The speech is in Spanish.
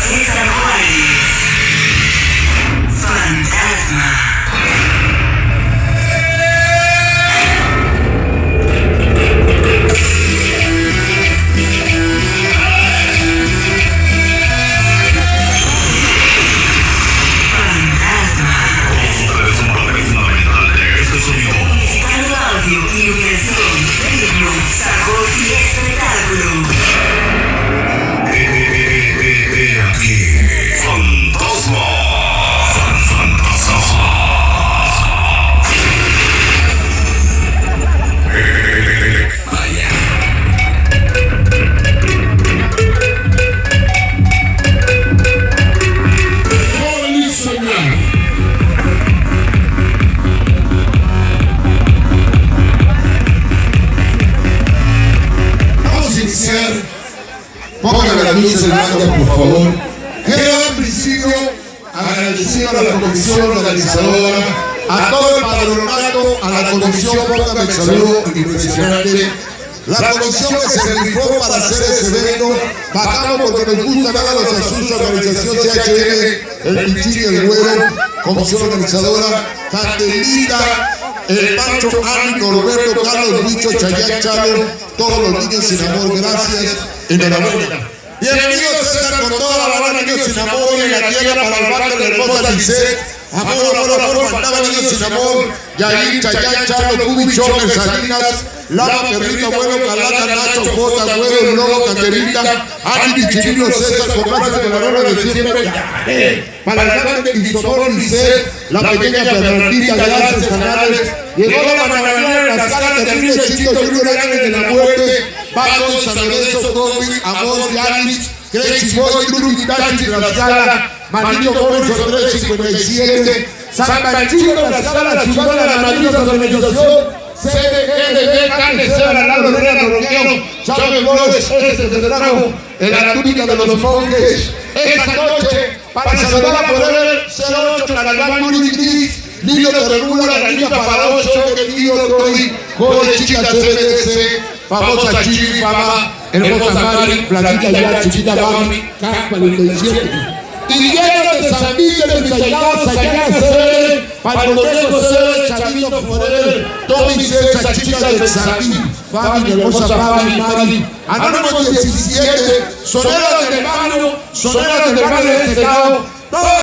César Juárez. Fantasma. Iluminación, ritmo, sabor y espectáculo. Aquí, Fantasma. Fantasma. Vaya. Póngame la luz en banda, por favor. Quiero al principio agradecer a la comisión organizadora, a todo el patronato, a la comisión, póngame el saludo impresionante. La comisión que se rifó para hacer ese evento, bajamos porque nos gusta nada los asuntos, organización CHM, el Pichín y el Güero, comisión organizadora, Candelita, el Pancho, Ani, Norberto, Carlos, Bicho, Chayán, Chalo, todos los niños sin amor, gracias, enhorabuena. Bienvenidos César con toda la banda Niños sin amor en la tierra para el barrio de la hermosa Lisset. Amor, faltaba Niños sin amor, Yair, Chayán, Chalo, Cubi, Choker, Salinas, Lama, Perrito, Abuelo, Calaca, Nacho, Jota, Güero, El Lobo, Candelita, Ani, Pichirino, César, con gracias de la hora de siempre. Para el grande Isomor Lisset, la pequeña Fernandita, gracias Canales. Llegó la mañana, la sala terrible, Chito, Junior, Ángeles de la Muerte, Paco, San Lorenzo, Toby, Amor, Yanis, Crazy Boy, Lulu, Tachi, la sala, Manito Gómez, 357, San Panchito, la sala, Chingona, la Manito, la organización, CDLB, Carnes, Seba, Lalo, Herrera, Roquero, Chávez Flores, este se trajo en la túnica de los monjes. Esta noche, para saludar a poder 08, Caraván, Luli Gris, Lilo de Regula, la niña para 8, el tío Roy, Joder, chicas CBDC, famosa Chibi, Fama, hermosa Mari, Platita ya, chiquita Bambi, Campa 97. Y llenos de San Miguel, de Sayán, para el Consejo C, Chavito Forever, Tommy César, chicas de San Miguel, Fabi, hermosa Fabi, Mari, Anónimo 17, Soneras del hermano de este lado.